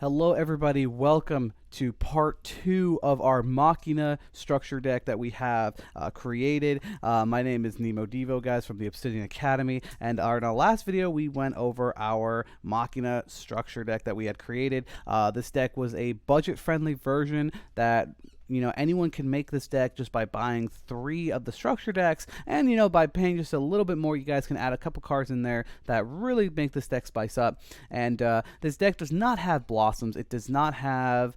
Hello everybody, welcome to part 2 of our Machina structure deck that we have created. My name is Nemo Devo, guys, from the Obsidian Academy, and in our last video we went over our Machina structure deck that we had created. This deck was a budget-friendly version that anyone can make this deck just by buying 3 of the structure decks, and by paying just a little bit more, you guys can add a couple cards in there that really make this deck spice up. And this deck does not have Blossoms. It does not have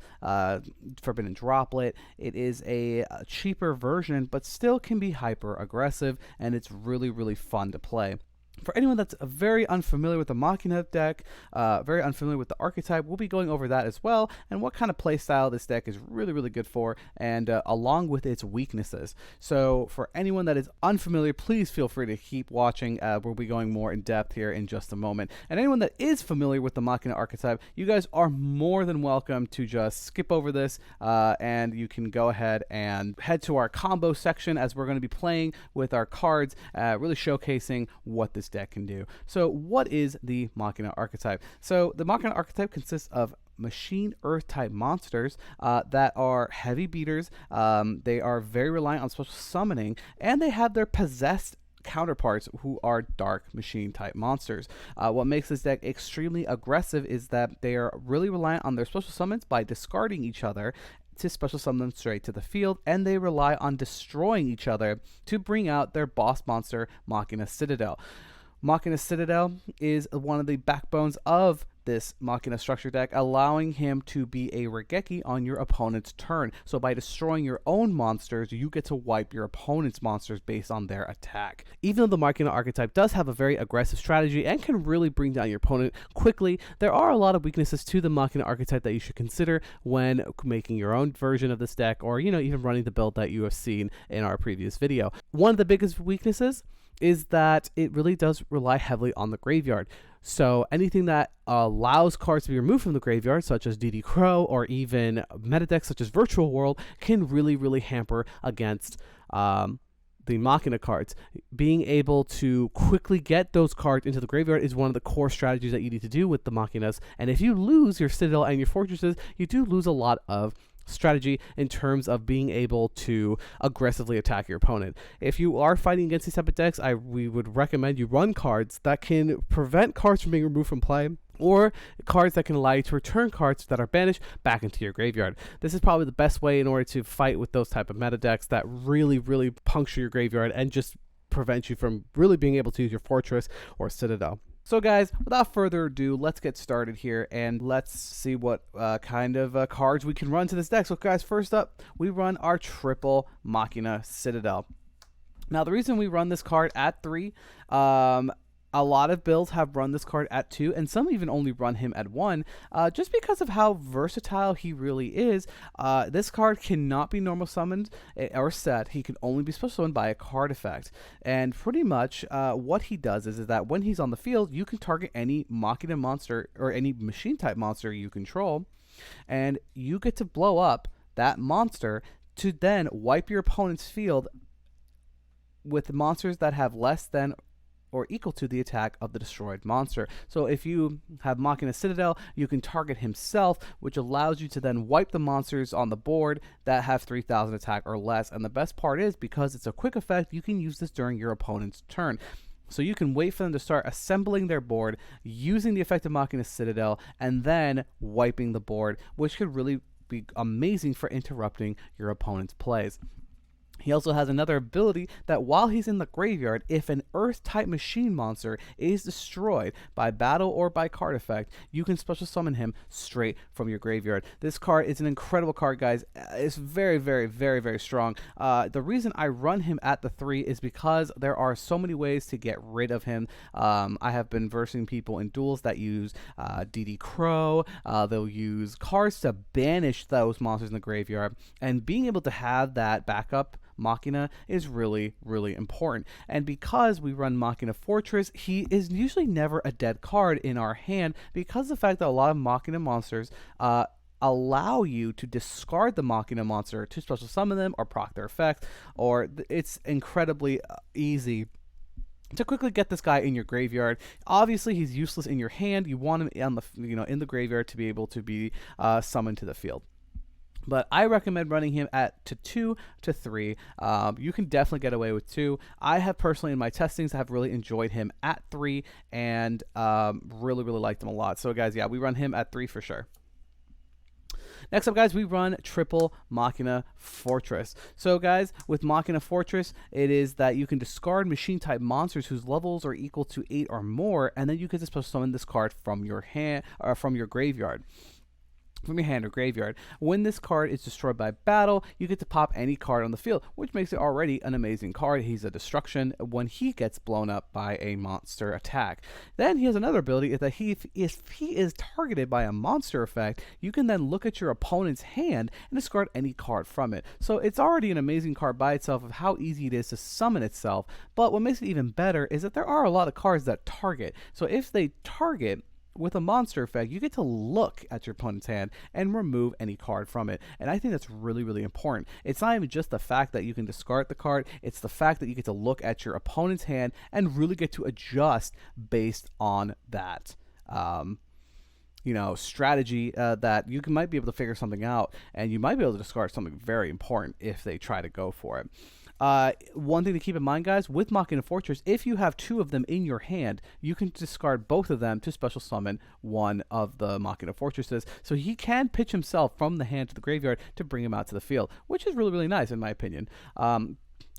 Forbidden Droplet. It is a cheaper version, but still can be hyper aggressive, and it's really fun to play. For anyone that's very unfamiliar with the Machina deck, very unfamiliar with the archetype, we'll be going over that as well, and what kind of playstyle this deck is really good for, and along with its weaknesses. So for anyone that is unfamiliar, please feel free to keep watching. We'll be going more in depth here in just a moment. And anyone that is familiar with the Machina archetype, you guys are more than welcome to just skip over this, and you can go ahead and head to our combo section, as we're going to be playing with our cards, really showcasing what this deck can do. So what is the Machina archetype? So the Machina archetype consists of machine earth type monsters that are heavy beaters. They are very reliant on special summoning, and they have their possessed counterparts who are dark machine type monsters. What makes this deck extremely aggressive is that they are really reliant on their special summons by discarding each other to special summon them straight to the field, and they rely on destroying each other to bring out their boss monster, Machina Citadel. Machina Citadel is one of the backbones of this Machina structure deck, allowing him to be a Regeki on your opponent's turn. So by destroying your own monsters, you get to wipe your opponent's monsters based on their attack. Even though the Machina archetype does have a very aggressive strategy and can really bring down your opponent quickly, there are a lot of weaknesses to the Machina archetype that you should consider when making your own version of this deck, or even running the build that you have seen in our previous video. One of the biggest weaknesses is that it really does rely heavily on the graveyard. So anything that allows cards to be removed from the graveyard, such as DD Crow, or even meta decks such as Virtual World, can really hamper against the Machina cards. Being able to quickly get those cards into the graveyard is one of the core strategies that you need to do with the Machinas. And if you lose your Citadel and your Fortresses, you do lose a lot of strategy in terms of being able to aggressively attack your opponent. If you are fighting against these type of decks, we would recommend you run cards that can prevent cards from being removed from play, or cards that can allow you to return cards that are banished back into your graveyard. This is probably the best way in order to fight with those type of meta decks that really puncture your graveyard and just prevent you from really being able to use your Fortress or Citadel. So guys, without further ado, let's get started here, and let's see what kind of cards we can run to this deck. So guys, first up, we run our triple Machina Citadel. Now, the reason we run this card at 3, a lot of builds have run this card at 2, and some even only run him at 1, just because of how versatile he really is. This card cannot be normal summoned or set. He can only be special summoned by a card effect. And pretty much what he does is that when he's on the field, you can target any Machina monster or any machine type monster you control, and you get to blow up that monster to then wipe your opponent's field with monsters that have less than or equal to the attack of the destroyed monster. So if you have Machina Citadel, you can target himself, which allows you to then wipe the monsters on the board that have 3,000 attack or less. And the best part is, because it's a quick effect, you can use this during your opponent's turn. So you can wait for them to start assembling their board, using the effect of Machina Citadel, and then wiping the board, which could really be amazing for interrupting your opponent's plays. He also has another ability that while he's in the graveyard, if an Earth-type machine monster is destroyed by battle or by card effect, you can special summon him straight from your graveyard. This card is an incredible card, guys. It's very strong. The reason I run him at the 3 is because there are so many ways to get rid of him. I have been versing people in duels that use DD Crow. They'll use cards to banish those monsters in the graveyard, and being able to have that backup Machina is really important. And because we run Machina Fortress, he is usually never a dead card in our hand, because of the fact that a lot of Machina monsters allow you to discard the Machina monster to special summon them or proc their effect, or it's incredibly easy to quickly get this guy in your graveyard. Obviously, he's useless in your hand. You want him on the in the graveyard to be able to be summoned to the field. But I recommend running him at to 2 to 3. You can definitely get away with 2. I have personally in my testings have really enjoyed him at 3 and really liked him a lot. So guys, yeah, we run him at 3 for sure. Next up, guys, we run triple Machina Fortress. So, guys, with Machina Fortress, it is that you can discard machine-type monsters whose levels are equal to 8 or more, and then you can just summon this card from your hand or from your graveyard. From your hand or graveyard. When this card is destroyed by battle, you get to pop any card on the field, which makes it already an amazing card. He's a destruction when he gets blown up by a monster attack. Then he has another ability that if he is targeted by a monster effect, you can then look at your opponent's hand and discard any card from it. So it's already an amazing card by itself of how easy it is to summon itself, but what makes it even better is that there are a lot of cards that target. So if they target with a monster effect, you get to look at your opponent's hand and remove any card from it. And I think that's really important. It's not even just the fact that you can discard the card, it's the fact that you get to look at your opponent's hand and really get to adjust based on that strategy that you might be able to figure something out, and you might be able to discard something very important if they try to go for it. One thing to keep in mind, guys, with Machina Fortress, if you have 2 of them in your hand, you can discard both of them to special summon one of the Machina Fortresses. So he can pitch himself from the hand to the graveyard to bring him out to the field, which is really nice in my opinion.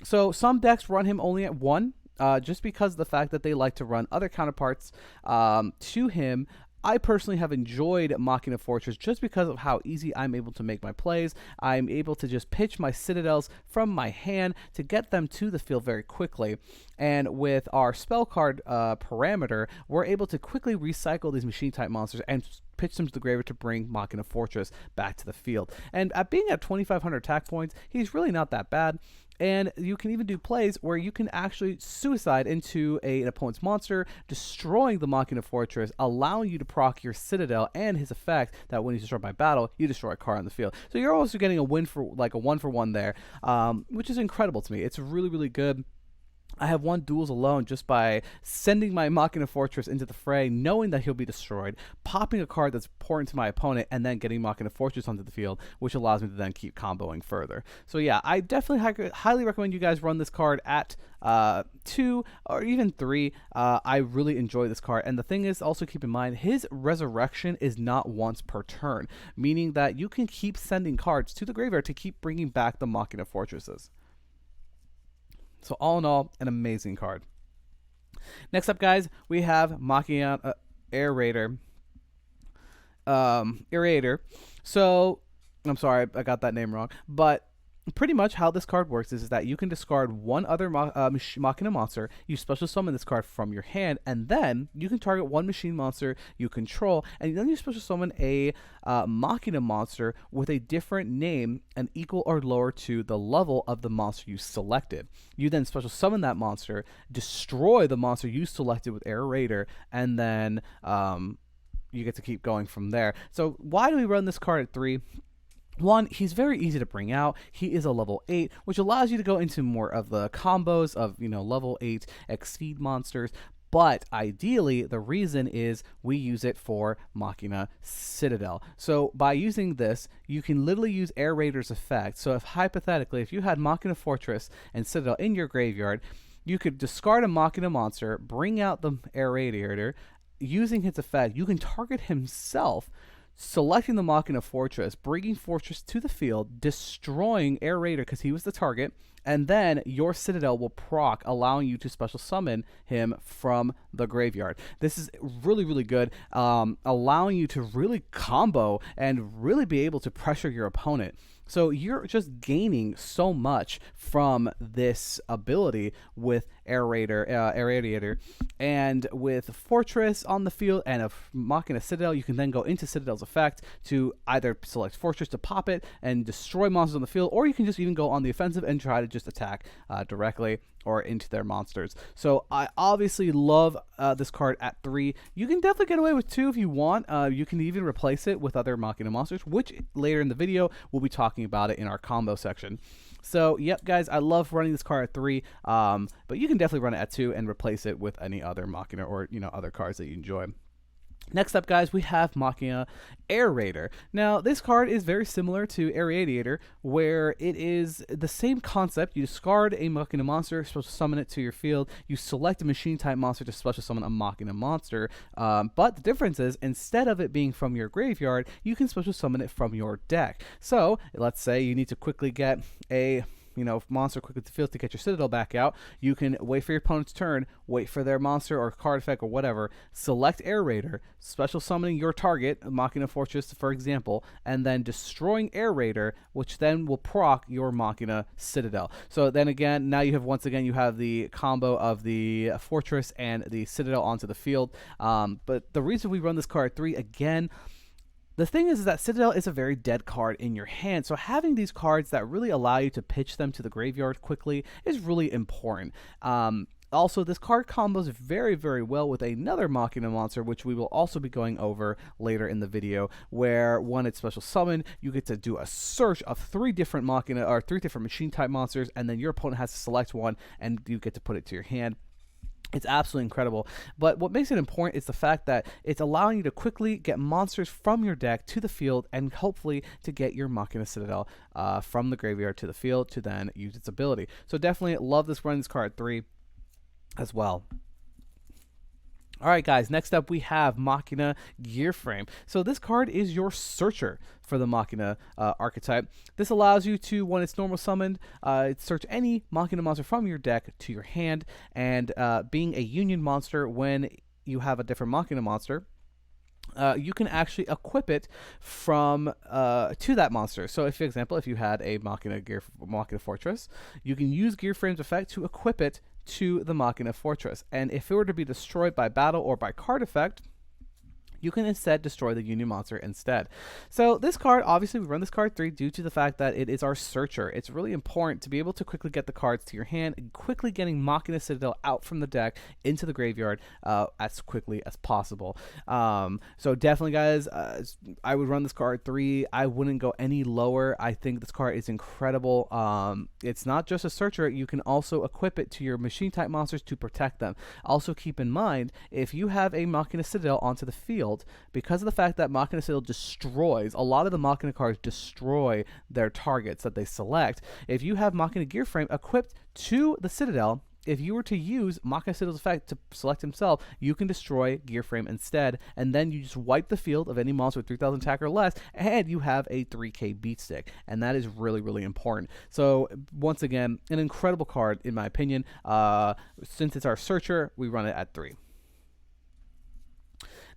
So some decks run him only at 1, just because of the fact that they like to run other counterparts to him. I personally have enjoyed Machina Fortress just because of how easy I'm able to make my plays. I'm able to just pitch my citadels from my hand to get them to the field very quickly. And with our spell card parameter, we're able to quickly recycle these machine-type monsters and pitch them to the graveyard to bring Machina Fortress back to the field. And at being at 2,500 attack points, he's really not that bad. And you can even do plays where you can actually suicide into an opponent's monster, destroying the Machina Fortress, allowing you to proc your Citadel and his effect that when he's destroyed by battle, you destroy a card on the field. So you're also getting a win for like a 1-for-1 there, which is incredible to me. It's really good. I have won duels alone just by sending my Machina Fortress into the fray, knowing that he'll be destroyed, popping a card that's important to my opponent, and then getting Machina Fortress onto the field, which allows me to then keep comboing further. So yeah, I definitely highly recommend you guys run this card at 2 or even 3. I really enjoy this card, and the thing is, also keep in mind, his resurrection is not once per turn, meaning that you can keep sending cards to the graveyard to keep bringing back the Machina Fortresses. So all in all, an amazing card. Next up, guys, we have Machina Aerator. So, I'm sorry, I got that name wrong. But pretty much how this card works is that you can discard one other Machina monster, you special summon this card from your hand, and then you can target one machine monster you control, and then you special summon a Machina monster with a different name and equal or lower to the level of the monster you selected. You then special summon that monster, destroy the monster you selected with Aerator, and then you get to keep going from there. So why do we run this card at 3? One, he's very easy to bring out. He is a level 8, which allows you to go into more of the combos of, level 8 exceed monsters. But ideally, the reason is we use it for Machina Citadel. So by using this, you can literally use Aerator's effect. So if hypothetically, if you had Machina Fortress and Citadel in your graveyard, you could discard a Machina monster, bring out the Aerator. Using his effect, you can target himself, selecting the Machina Fortress, bringing Fortress to the field, destroying Aerator because he was the target, and then your Citadel will proc, allowing you to special summon him from the graveyard. This is really good, allowing you to really combo and really be able to pressure your opponent. So you're just gaining so much from this ability with Aerator, and with Fortress on the field and a Machina Citadel, you can then go into Citadel's effect to either select Fortress to pop it and destroy monsters on the field, or you can just even go on the offensive and try to just attack directly or into their monsters. So I obviously love this card at 3. You can definitely get away with 2 if you want. You can even replace it with other Machina monsters, which later in the video we'll be talking about it in our combo section. So yep, guys, I love running this card at 3, but you can definitely run it at 2 and replace it with any other Machina or other cards that you enjoy. Next up, guys, we have Machina Aerator. Now, this card is very similar to Aeradiator, where it is the same concept. You discard a Machina monster, special summon it to your field. You select a machine-type monster to special summon a Machina monster. But the difference is, instead of it being from your graveyard, you can special summon it from your deck. So, let's say you need to quickly get a monster quickly to the field to get your Citadel back out. You can wait for your opponent's turn, wait for their monster or card effect or whatever, select Aerator, special summoning your target, Machina Fortress for example, and then destroying Aerator, which then will proc your Machina Citadel. So then again, now you have you have the combo of the Fortress and the Citadel onto the field. But the reason we run this card 3 again, the thing is that Citadel is a very dead card in your hand, so having these cards that really allow you to pitch them to the graveyard quickly is really important. Also, this card combos very, very well with another Machina monster, which we will also be going over later in the video, where when it's special summoned, you get to do a search of 3 different Machina, or 3 different machine-type monsters, and then your opponent has to select one, and you get to put it to your hand. It's absolutely incredible, but what makes it important is the fact that it's allowing you to quickly get monsters from your deck to the field and hopefully to get your Machina Citadel from the graveyard to the field to then use its ability. So definitely love this running this card 3 as well. Alright guys, next up we have Machina Gearframe. So this card is your searcher for the Machina archetype. This allows you to, when it's normal summoned, search any Machina monster from your deck to your hand, and being a union monster, when you have a different Machina monster, you can actually equip it from to that monster. So if, for example, if you had a Machina Fortress, you can use Gearframe's effect to equip it to the Machina Fortress, and if it were to be destroyed by battle or by card effect, you can instead destroy the Union monster instead. So this card, obviously we run this card 3 due to the fact that it is our searcher. It's really important to be able to quickly get the cards to your hand and quickly getting Machina Citadel out from the deck into the graveyard as quickly as possible. So definitely guys, I would run this card 3. I wouldn't go any lower. I think this card is incredible. It's not just a searcher, you can also equip it to your machine type monsters to protect them. Also keep in mind, if you have a Machina Citadel onto the field, because of the fact that Machina Citadel destroys, a lot of the Machina cards destroy their targets that they select. If you have Machina Gearframe equipped to the Citadel, if you were to use Machina Citadel's effect to select himself, you can destroy Gearframe instead, and then you just wipe the field of any monster with 3,000 attack or less, and you have a 3k beat stick, and that is really, really important. So once again, an incredible card in my opinion. Since it's our searcher, we run it at 3.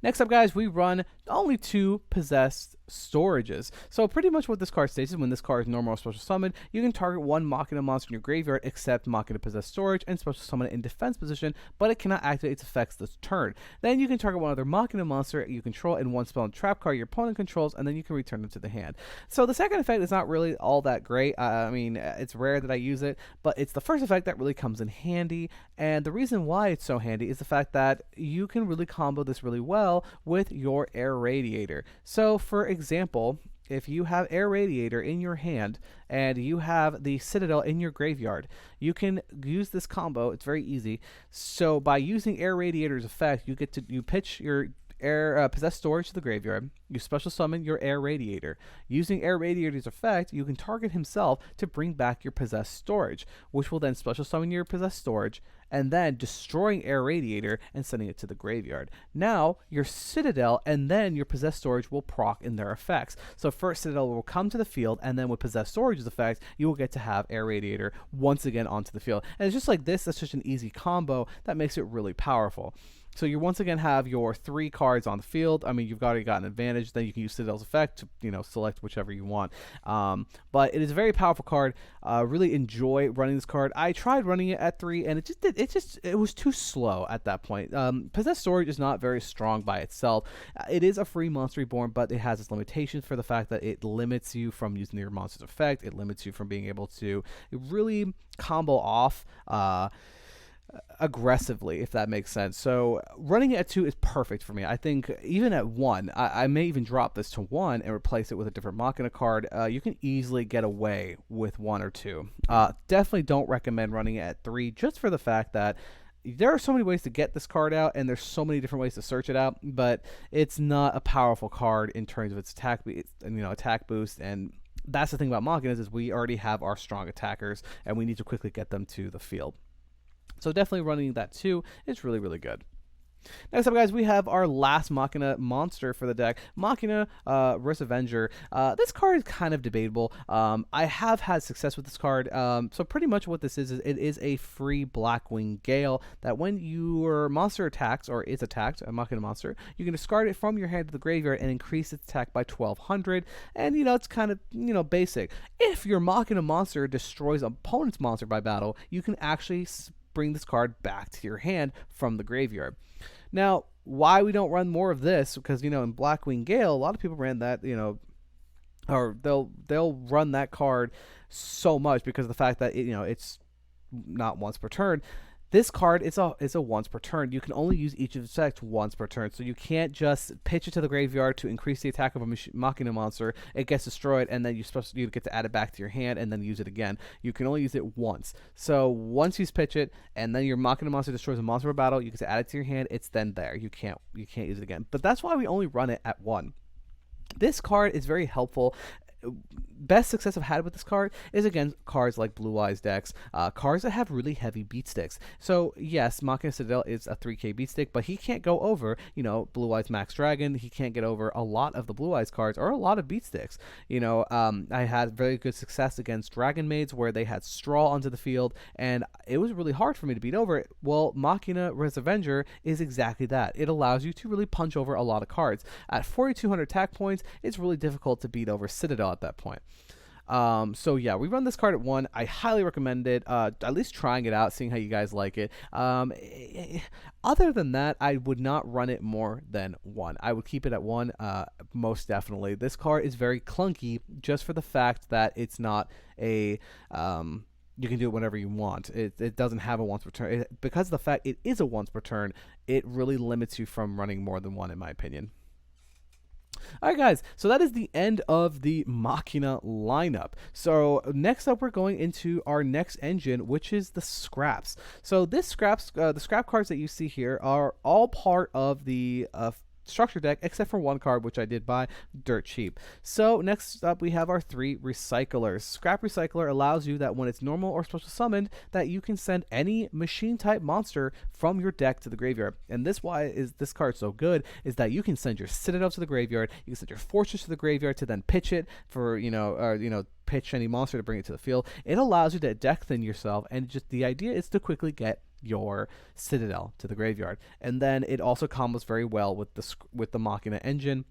Next up, guys, we run only 2 possessed storages. So pretty much what this card states is when this card is normal or special summoned, you can target one Machina monster in your graveyard except Machina possessed storage and special summon it in defense position, but it cannot activate its effects this turn. Then you can target one other Machina monster you control and one spell and trap card your opponent controls, and then you can return them to the hand. So the second effect is not really all that great. I mean, it's rare that I use it, but it's the first effect that really comes in handy, and the reason why it's so handy is the fact that you can really combo this really well with your Air Radiator. So for example, if you have Air Radiator in your hand and you have the Citadel in your graveyard, you can use this combo. It's very easy. So by using Air Radiator's effect, you pitch your possessed storage to the graveyard, you special summon your Air Radiator. Using Air Radiator's effect, you can target himself to bring back your possessed storage, which will then special summon your possessed storage, and then destroying Air Radiator and sending it to the graveyard. Now, your Citadel and then your possessed storage will proc in their effects. So first, Citadel will come to the field, and then with possessed storage's effect, you will get to have Air Radiator once again onto the field. And it's just like this, that's just an easy combo that makes it really powerful. So you once again have your 3 cards on the field. I mean, you've already got an advantage. Then you can use Citadel's effect to, select whichever you want. But it is a very powerful card. Really enjoy running this card. I tried running it at 3, and it was too slow at that point. Possessed Storage is not very strong by itself. It is a free monster reborn, but it has its limitations for the fact that it limits you from using your monster's effect. It limits you from being able to really combo off aggressively, if that makes sense. So running it at 2 is perfect for me. I think even at 1, I may even drop this to 1 and replace it with a different Machina card. You can easily get away with 1 or 2. Definitely don't recommend running it at 3, just for the fact that there are so many ways to get this card out, and there's so many different ways to search it out, but it's not a powerful card in terms of its attack boost. And that's the thing about Machinas, is we already have our strong attackers, and we need to quickly get them to the field. So definitely running that 2 is really, really good. Next up, guys, we have our last Machina monster for the deck, Machina Avenger. This card is kind of debatable. I have had success with this card. So pretty much what this is it is a free Blackwing Gale that when your monster attacks or is attacked, a Machina monster, you can discard it from your hand to the graveyard and increase its attack by 1200. And, it's kind of, basic. If your Machina monster destroys opponent's monster by battle, you can actually bring this card back to your hand from the graveyard. Now, why we don't run more of this? Because, in Blackwing Gale, a lot of people ran that, or they'll run that card so much because of the fact that it's not once per turn. This card is a once per turn. You can only use each of its effects once per turn, so you can't just pitch it to the graveyard to increase the attack of a Machina monster. It gets destroyed, and then you get to add it back to your hand and then use it again. You can only use it once. So once you pitch it, and then your Machina monster destroys a monster of battle, you get to add it to your hand. It's then there. You can't use it again. But that's why we only run it at 1. This card is very helpful. Best success I've had with this card is against cards like Blue Eyes decks, cards that have really heavy beat sticks. So yes, Machina Citadel is a 3k beat stick, but he can't go over, Blue Eyes Max Dragon. He can't get over a lot of the Blue Eyes cards or a lot of beat sticks. I had very good success against Dragon Maids where they had Straw onto the field, and it was really hard for me to beat over it. Well, Machina Avenger is exactly that. It allows you to really punch over a lot of cards. At 4200 attack points, it's really difficult to beat over Citadel at that point. So yeah, we run this card at 1. I highly recommend it, at least trying it out, seeing how you guys like it. Other than that, I would not run it more than 1. I would keep it at 1, most definitely. This card is very clunky just for the fact that it's not a, you can do it whenever you want. It doesn't have a once per turn. Because of the fact it is a once per turn, it really limits you from running more than 1, in my opinion. Alright guys, so that is the end of the Machina lineup. So next up we're going into our next engine, which is the scraps. So the scrap cards that you see here are all part of the structure deck, except for 1 card which I did buy dirt cheap. So next up we have our 3 recyclers. Scrap Recycler allows you that when it's normal or special summoned, that you can send any machine type monster from your deck to the graveyard. And this card so good is that you can send your Citadel to the graveyard, you can send your Fortress to the graveyard to then pitch it for pitch any monster to bring it to the field. It allows you to deck thin yourself, and just the idea is to quickly get your Citadel to the graveyard. And then it also combos very well with the Machina engine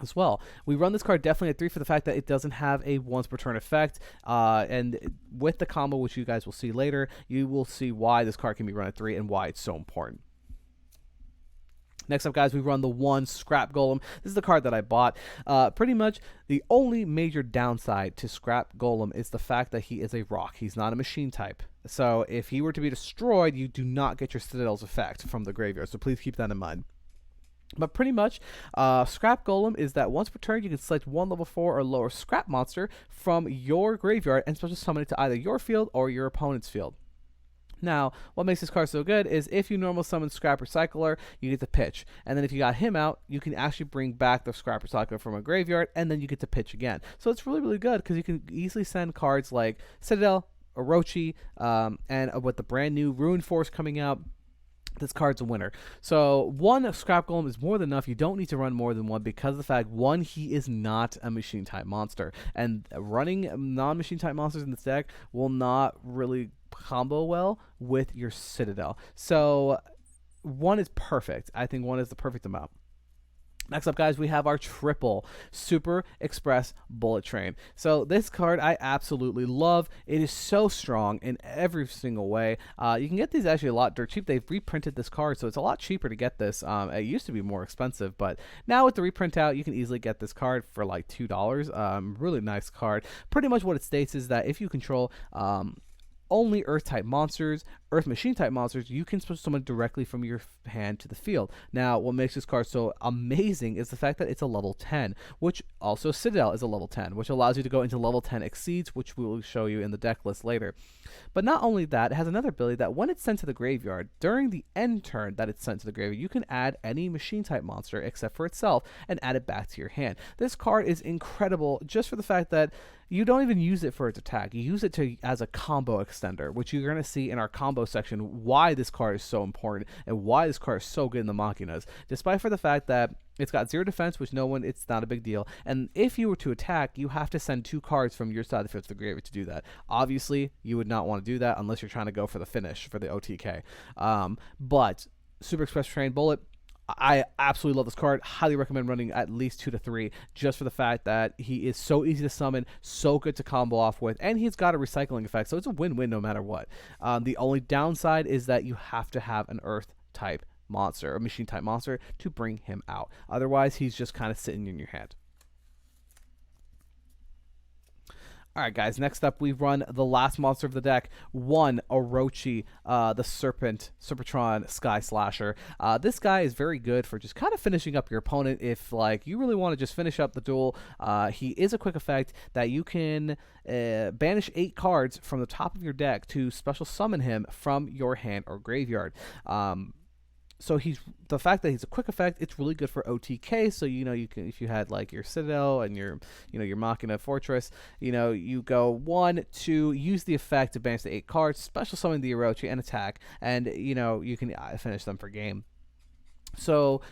as well. We run this card definitely at 3 for the fact that it doesn't have a once per turn effect, and with the combo, which you guys will see later, you will see why this card can be run at 3 and why it's so important. Next up, guys, we run the 1 Scrap Golem. This is the card that I bought. Pretty much the only major downside to Scrap Golem is the fact that he is a rock. He's not a machine type. So if he were to be destroyed, you do not get your Citadel's effect from the graveyard. So please keep that in mind. But pretty much, Scrap Golem is that once per turn, you can select 1 level 4 or lower scrap monster from your graveyard and special summon it to either your field or your opponent's field. Now, what makes this card so good is if you normal summon Scrap Recycler, you get to pitch. And then if you got him out, you can actually bring back the Scrap Recycler from a graveyard, and then you get to pitch again. So it's really, really good because you can easily send cards like Citadel, Orochi, and with the brand new Ruin Force coming out, this card's a winner. So 1 Scrap Golem is more than enough. You don't need to run more than 1 because of the fact, 1, he is not a machine type monster. And running non-machine type monsters in this deck will not really combo well with your Citadel. So 1 is perfect. I think 1 is the perfect amount. Next up, guys, we have our triple Super Express Bullet Train. So this card I absolutely love. It is so strong in every single way. You can get these actually a lot dirt cheap. They've reprinted this card, so it's a lot cheaper to get this. It used to be more expensive, but now with the reprint out, you can easily get this card for like $2. Really nice card. Pretty much what it states is that if you control only Earth-type monsters, Earth Machine-type monsters, you can summon directly from your hand to the field. Now, what makes this card so amazing is the fact that it's a level 10, which also Citadel is a level 10, which allows you to go into level 10 Exceeds, which we will show you in the deck list later. But not only that, it has another ability that when it's sent to the graveyard, during the end turn that it's sent to the graveyard, you can add any Machine-type monster except for itself and add it back to your hand. This card is incredible just for the fact that you don't even use it for its attack. You use it as a combo extender, which you're going to see in our combo section why this card is so important and why this card is so good in the Machinas, despite for the fact that it's got 0 defense, which it's not a big deal. And if you were to attack, you have to send 2 cards from your side of the field to the graveyard to do that. Obviously, you would not want to do that unless you're trying to go for the finish for the OTK. But Super Express Train Bullet, I absolutely love this card. Highly recommend running at least 2 to 3 just for the fact that he is so easy to summon, so good to combo off with, and he's got a recycling effect, so it's a win-win no matter what. The only downside is that you have to have an Earth-type monster, a Machine-type monster, to bring him out. Otherwise, he's just kind of sitting in your hand. Alright guys, next up we run the last monster of the deck, 1 Orochi, the Serpentron Sky Slasher. This guy is very good for just kind of finishing up your opponent if like you really want to just finish up the duel. He is a quick effect that you can banish 8 cards from the top of your deck to special summon him from your hand or graveyard. So the fact that he's a quick effect, it's really good for OTK. So you can, if you had like your Citadel and your your Machina Fortress, you go 1, 2, use the effect to banish the 8 cards, special summon the Orochi and attack, and you can finish them for game. So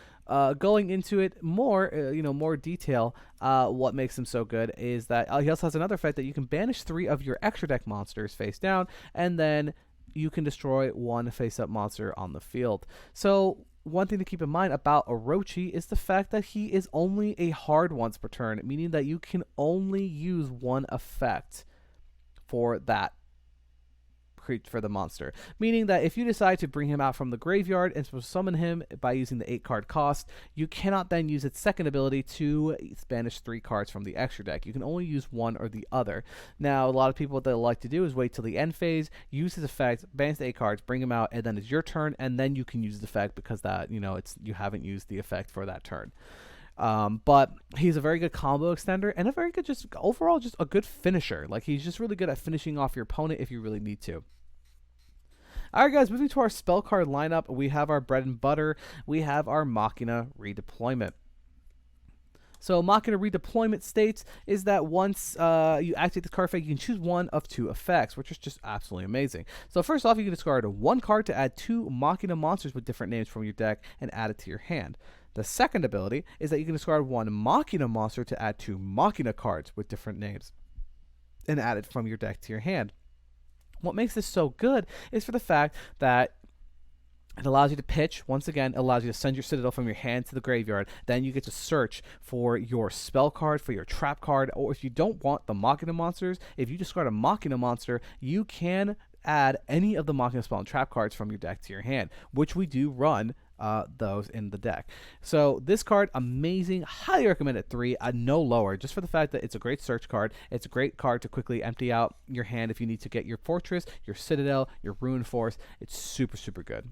going into it more, more detail, what makes him so good is that he also has another effect that you can banish 3 of your extra deck monsters face down, and then you can destroy 1 face-up monster on the field. So one thing to keep in mind about Orochi is the fact that he is only a hard once per turn, meaning that you can only use 1 effect for that for the monster, meaning that if you decide to bring him out from the graveyard and summon him by using the 8 card cost, you cannot then use its second ability to banish 3 cards from the extra deck. You can only use one or the other. Now, a lot of people, what they like to do is wait till the end phase, use his effect, banish the 8 cards, bring him out, and then it's your turn, and then you can use the effect because that you haven't used the effect for that turn. But he's a very good combo extender and a very good, just overall, just a good finisher. Like, he's just really good at finishing off your opponent if you really need to. Alright guys, moving to our spell card lineup, we have our bread and butter. We have our Machina Redeployment. So Machina Redeployment states is that once you activate the card effect, you can choose 1 of 2 effects, which is just absolutely amazing. So first off, you can discard 1 card to add 2 Machina monsters with different names from your deck and add it to your hand. The second ability is that you can discard 1 Machina monster to add 2 Machina cards with different names and add it from your deck to your hand. What makes this so good is for the fact that it allows you to pitch. Once again, it allows you to send your Citadel from your hand to the graveyard. Then you get to search for your spell card, for your trap card, or if you don't want the Machina monsters, if you discard a Machina monster, you can add any of the Machina spell and trap cards from your deck to your hand, which we do run those in the deck. So this card, amazing. Highly recommend it 3, no lower, just for the fact that it's a great search card. It's a great card to quickly empty out your hand if you need to get your Fortress, your Citadel, your Ruin Force. It's super, super good.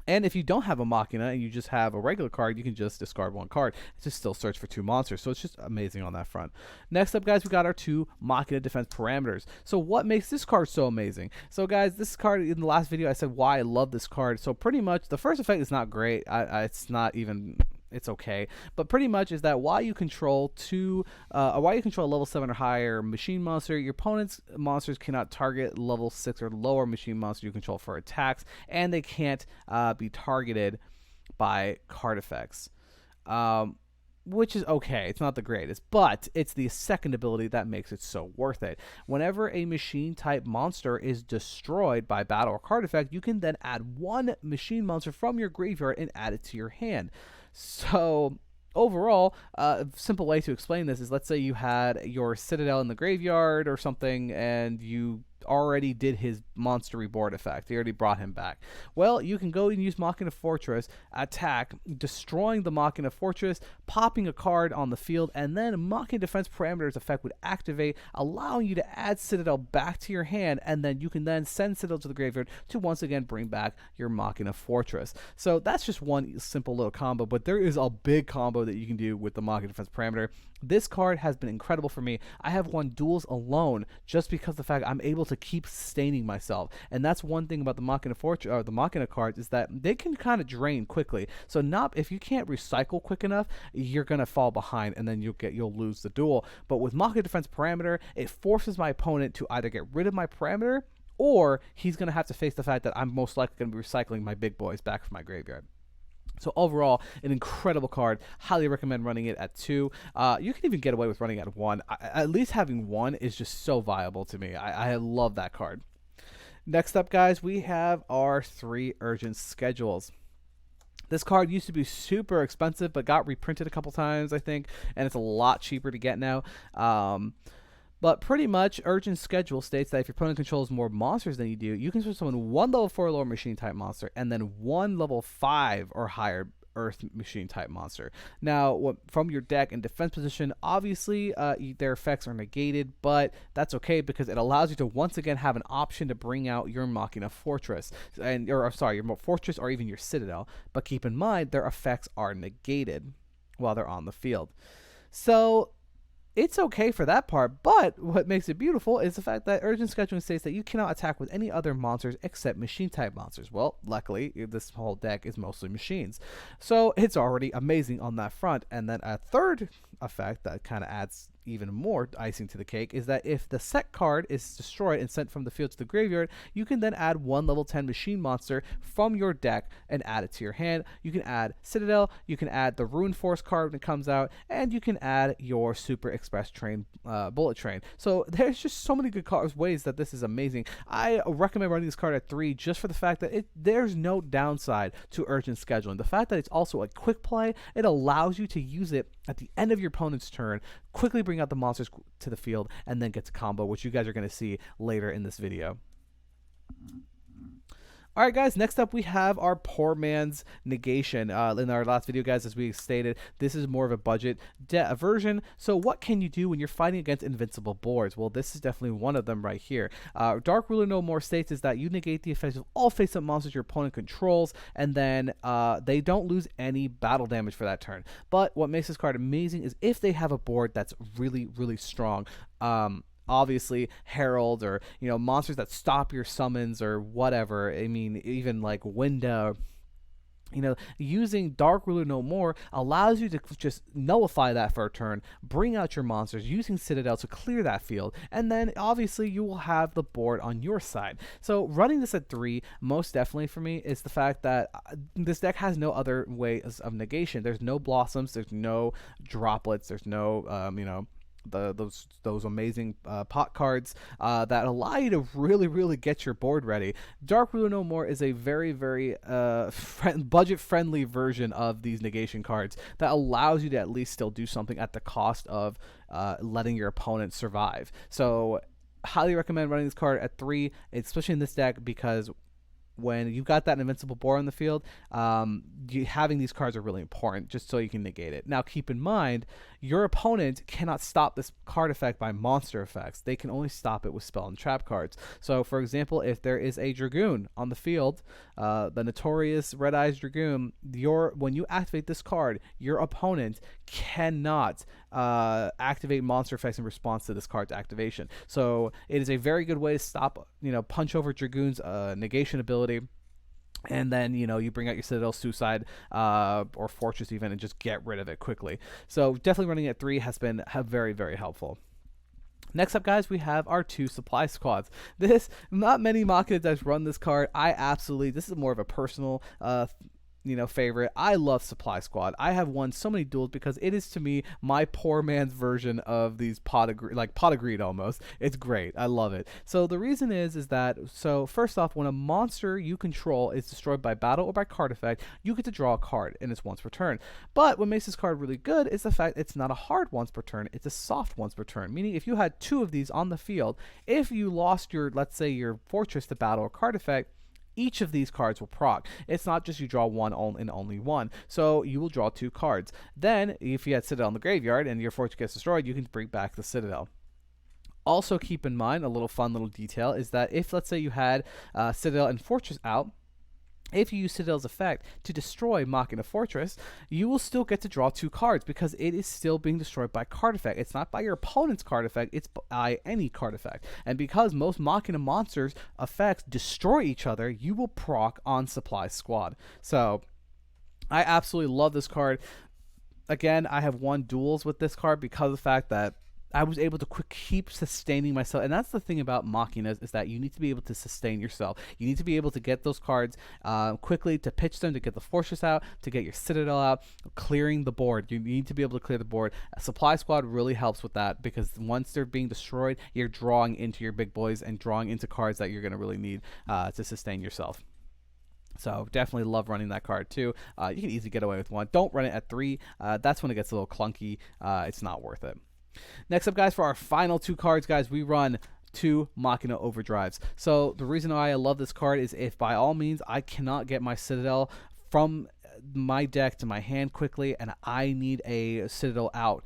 And if you don't have a Machina and you just have a regular card, you can just discard 1 card. It's just still search for 2 monsters. So it's just amazing on that front. Next up, guys, we got our 2 Machina defense parameters. So what makes this card so amazing? So guys, this card, in the last video, I said why I love this card. So pretty much, the first effect is not great. It's not even... It's okay, but pretty much is that while you control a level 7 or higher machine monster, your opponent's monsters cannot target level 6 or lower machine monster you control for attacks, and they can't be targeted by card effects. which is okay. It's not the greatest, but it's the second ability that makes it so worth it. Whenever a machine type monster is destroyed by battle or card effect, you can then add one machine monster from your graveyard and add it to your hand. So overall, a simple way to explain this is, let's say you had your Citadel in the graveyard or something, and you already did his monster reborn effect. You already brought him back. Well, you can go and use Machina Fortress, attack, destroying the Machina Fortress, popping a card on the field, and then Machina Defense Parameters effect would activate, allowing you to add Citadel back to your hand, and then you can then send Citadel to the graveyard to once again bring back your Machina Fortress. So that's just one simple little combo, but there is a big combo that you can do with the Machina Defense Parameter. This card has been incredible for me. I have won duels alone just because of the fact I'm able to keep sustaining myself, and that's one thing about the Machina Fortress or the Machina cards, is that they can kind of drain quickly. So if you can't recycle quick enough, you're gonna fall behind, and then you'll lose the duel. But with Machina Defense Parameter, it forces my opponent to either get rid of my parameter, or he's gonna have to face the fact that I'm most likely gonna be recycling my big boys back from my graveyard. So overall, an incredible card. Highly recommend running it at 2. You can even get away with running it at 1. At least having 1 is just so viable to me. I love that card. Next up, guys, we have our 3 Urgent Schedules. This card used to be super expensive, but got reprinted a couple times, I think, and it's a lot cheaper to get now. But pretty much, Urgent Schedule states that if your opponent controls more monsters than you do, you can summon 1 level 4 or lower machine type monster, and then 1 level 5 or higher Earth machine type monster. Now, from your deck in defense position, obviously their effects are negated, but that's okay because it allows you to once again have an option to bring out your Machina Fortress, your Fortress or even your Citadel. But keep in mind, their effects are negated while they're on the field. So it's okay for that part, but what makes it beautiful is the fact that Urgent Scheduling states that you cannot attack with any other monsters except machine-type monsters. Well, luckily, this whole deck is mostly machines. So it's already amazing on that front. And then a third effect that kind of adds even more icing to the cake is that if the set card is destroyed and sent from the field to the graveyard, you can then add 1 level 10 machine monster from your deck and add it to your hand. You can add Citadel, you can add the Rune Force card when it comes out, and you can add your Super Express Train, Bullet Train. So there's just so many good ways that this is amazing. I recommend running this card at 3 just for the fact that there's no downside to Urgent Scheduling. The fact that it's also a quick play, it allows you to use it at the end of your opponent's turn, quickly bring out the monsters to the field, and then get to combo, which you guys are going to see later in this video. Alright guys, next up we have our Poor Man's Negation. In our last video, guys, as we stated, this is more of a budget version. So what can you do when you're fighting against invincible boards? Well, this is definitely one of them right here. Dark Ruler No More states is that you negate the effects of all face-up monsters your opponent controls, and then they don't lose any battle damage for that turn. But what makes this card amazing is if they have a board that's really, really strong. Obviously Herald, or monsters that stop your summons or whatever. I mean, even like Winda, using Dark Ruler No More allows you to just nullify that for a turn, bring out your monsters using Citadel to clear that field, and then obviously you will have the board on your side. So running this at 3, most definitely for me, is the fact that this deck has no other ways of negation. There's no blossoms, there's no droplets, there's no those amazing pot cards that allow you to really, really get your board ready. Dark Ruler No More is a very, very budget-friendly version of these negation cards that allows you to at least still do something at the cost of letting your opponent survive. So highly recommend running this card at 3, especially in this deck, because when you've got that invincible board on the field, having these cards are really important just so you can negate it. Now, keep in mind, your opponent cannot stop this card effect by monster effects. They can only stop it with spell and trap cards. So, for example, if there is a Dragoon on the field, the notorious Red Eyes Dragoon, when you activate this card, your opponent cannot activate monster effects in response to this card's activation. So it is a very good way to stop, punch over Dragoon's negation ability. And then, you bring out your Citadel, Suicide, or Fortress even, and just get rid of it quickly. So definitely running at 3 has been very, very helpful. Next up, guys, we have our 2 supply squads. Not many Machina decks run this card. This is more of a personal favorite. I love Supply Squad. I have won so many duels because it is, to me, my poor man's version of these pot of greed almost. It's great. I love it. So the reason is that, so first off, when a monster you control is destroyed by battle or by card effect, you get to draw a card, and it's once per turn. But what makes this card really good is the fact it's not a hard once per turn, it's a soft once per turn. Meaning if you had 2 of these on the field, if you lost your, let's say, your fortress to battle or card effect, each of these cards will proc. It's not just you draw one and only one. So you will draw 2 cards. Then, if you had Citadel in the graveyard and your fortress gets destroyed, you can bring back the Citadel. Also keep in mind, a little fun little detail, is that if, let's say, you had Citadel and Fortress out, if you use Citadel's effect to destroy Machina Fortress, you will still get to draw 2 cards because it is still being destroyed by card effect. It's not by your opponent's card effect, it's by any card effect. And because most Machina monsters effects destroy each other, you will proc on Supply Squad. So I absolutely love this card. Again, I have won duels with this card because of the fact that I was able to keep sustaining myself. And that's the thing about Machinas, is that you need to be able to sustain yourself. You need to be able to get those cards quickly, to pitch them, to get the Fortress out, to get your Citadel out, clearing the board. You need to be able to clear the board. Supply Squad really helps with that, because once they're being destroyed, you're drawing into your big boys and drawing into cards that you're going to really need to sustain yourself. So definitely love running that card too. You can easily get away with 1. Don't run it at 3. That's when it gets a little clunky. It's not worth it. Next up, guys, for our final 2 cards, guys, we run 2 Machina Overdrives. So the reason why I love this card is if by all means I cannot get my Citadel from my deck to my hand quickly and I need a Citadel out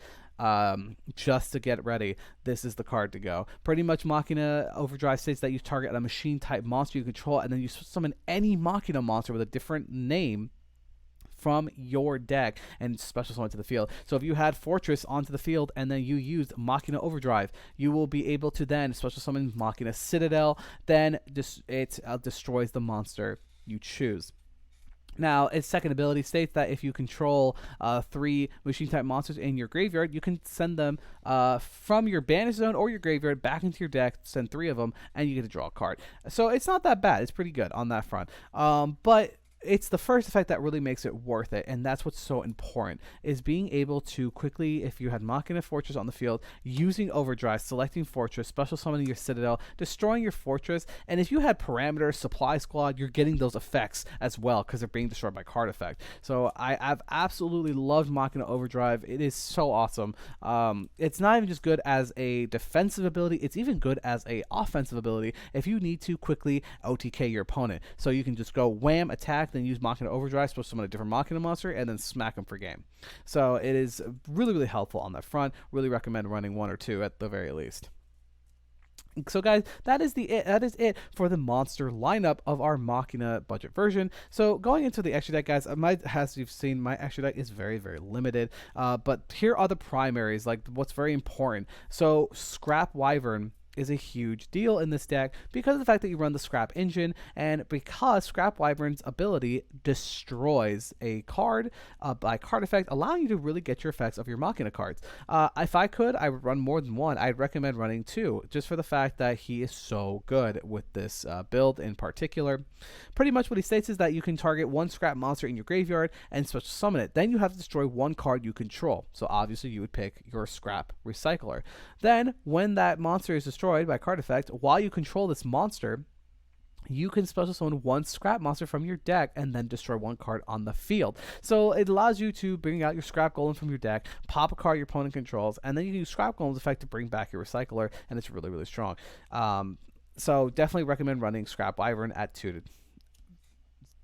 just to get ready, this is the card to go. Pretty much Machina Overdrive states that you target a machine type monster you control, and then you summon any Machina monster with a different name from your deck and special summon to the field. So if you had Fortress onto the field and then you used Machina Overdrive, you will be able to then special summon Machina Citadel. Then it destroys the monster you choose. Now, its second ability states that if you control 3 machine-type monsters in your graveyard, you can send them from your banish zone or your graveyard back into your deck, send 3 of them, and you get to draw a card. So it's not that bad. It's pretty good on that front. But it's the first effect that really makes it worth it, and that's what's so important, is being able to quickly, if you had Machina Fortress on the field, using Overdrive, selecting Fortress, special summoning your Citadel, destroying your Fortress, and if you had Parameters, Supply Squad, you're getting those effects as well because they're being destroyed by card effect. So I've absolutely loved Machina Overdrive. It is so awesome. It's not even just good as a defensive ability, it's even good as a offensive ability if you need to quickly OTK your opponent. So you can just go wham, attack, then use Machina Overdrive, supposed to summon a different Machina monster, and then smack them for game. So it is really, really helpful on that front. Really recommend running 1 or 2 at the very least. So guys, that is it for the monster lineup of our Machina budget version. So going into the extra deck, guys, as you've seen, my extra deck is very, very limited. But here are the primaries, like what's very important. So Scrap Wyvern is a huge deal in this deck because of the fact that you run the Scrap engine, and because Scrap Wyvern's ability destroys a card by card effect, allowing you to really get your effects of your Machina cards. If I could, I would run more than 1. I'd recommend running 2, just for the fact that he is so good with this build in particular. Pretty much what he states is that you can target 1 Scrap monster in your graveyard and special summon it. Then you have to destroy 1 card you control. So obviously you would pick your Scrap Recycler. Then when that monster is destroyed by card effect, while you control this monster, you can special summon 1 Scrap monster from your deck and then destroy 1 card on the field. So it allows you to bring out your Scrap Golem from your deck, pop a card your opponent controls, and then you can use Scrap Golem's effect to bring back your Recycler, and it's really, really strong. So definitely recommend running Scrap Wyvern at 2.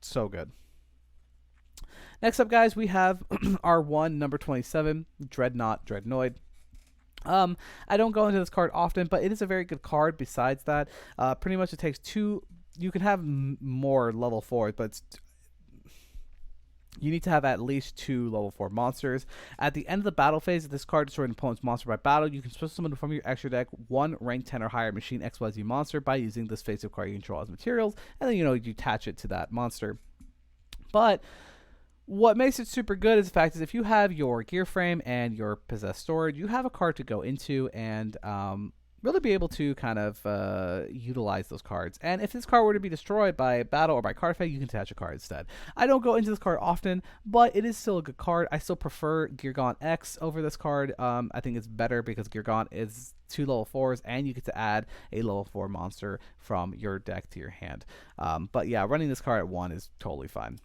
So good. Next up, guys, we have our number 27, Dreadnoid. I don't go into this card often, but it is a very good card. Besides that, pretty much it takes 2. You can have more level 4s, but you need to have at least 2 level 4 monsters. At the end of the battle phase, if this card destroys an opponent's monster by battle, you can special summon from your extra deck 1 rank 10 or higher Machine XYZ monster by using this face of card you control as materials, and then you attach it to that monster. But what makes it super good is the fact is if you have your Gear Frame and your Possessed Sword, you have a card to go into, and really be able to kind of utilize those cards. And if this card were to be destroyed by battle or by card effect, you can attach a card instead. I don't go into this card often, but it is still a good card. I still prefer Gear Gaunt X over this card. I think it's better because Gear Gaunt is 2 level 4s, and you get to add a level 4 monster from your deck to your hand. But yeah, running this card at 1 is totally fine.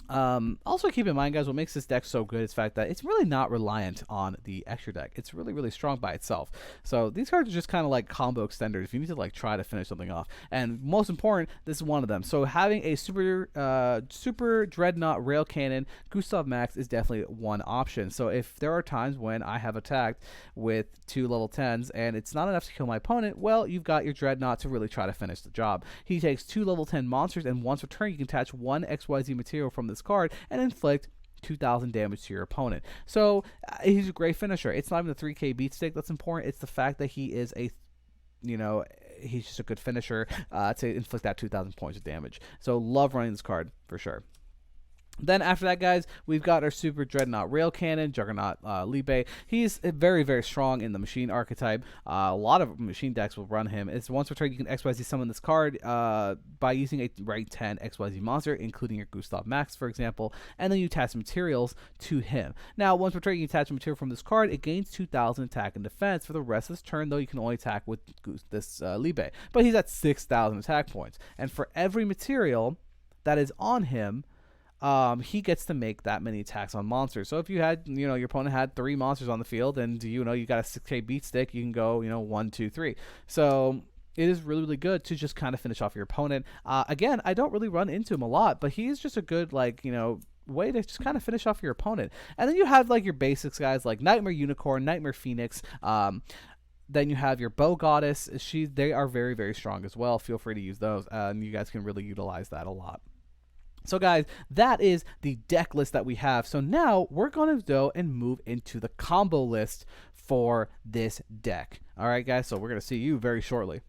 Also keep in mind, guys, what makes this deck so good is the fact that it's really not reliant on the extra deck. It's really, really strong by itself. So these cards are just kind of like combo extenders if you need to like try to finish something off. And most important, this is one of them. So having a super dreadnought rail cannon Gustav Max is definitely one option. So if there are times when I have attacked with 2 level 10s and it's not enough to kill my opponent, well, you've got your dreadnought to really try to finish the job. He takes 2 level 10 monsters, and once per turn you can attach 1 XYZ material from this card and inflict 2,000 damage to your opponent. So he's a great finisher. It's not even the 3k beat stick that's important. It's the fact that he is a, he's just a good finisher to inflict that 2,000 points of damage. So love running this card for sure. Then after that, guys, we've got our Super Dreadnought Rail Cannon, Juggernaut Libe. He's very, very strong in the Machine Archetype. A lot of machine decks will run him. It's once per turn you can XYZ summon this card by using a rank 10 XYZ monster, including your Gustav Max, for example, and then you attach materials to him. Now, once per turn you can attach a material from this card. It gains 2,000 attack and defense. For the rest of this turn, though, you can only attack with this Libe. But he's at 6,000 attack points. And for every material that is on him, he gets to make that many attacks on monsters. So if you had, your opponent had 3 monsters on the field, and you got a 6k beat stick, you can go, 1, 2, 3. So it is really, really good to just kind of finish off your opponent. Again, I don't really run into him a lot, but he's just a good, way to just kind of finish off your opponent. And then you have your basics guys like Nightmare Unicorn, Nightmare Phoenix. Then you have your Bow Goddess. They are very, very strong as well. Feel free to use those, and you guys can really utilize that a lot. So guys, that is the deck list that we have. So now we're going to go and move into the combo list for this deck. All right, guys, so we're going to see you very shortly.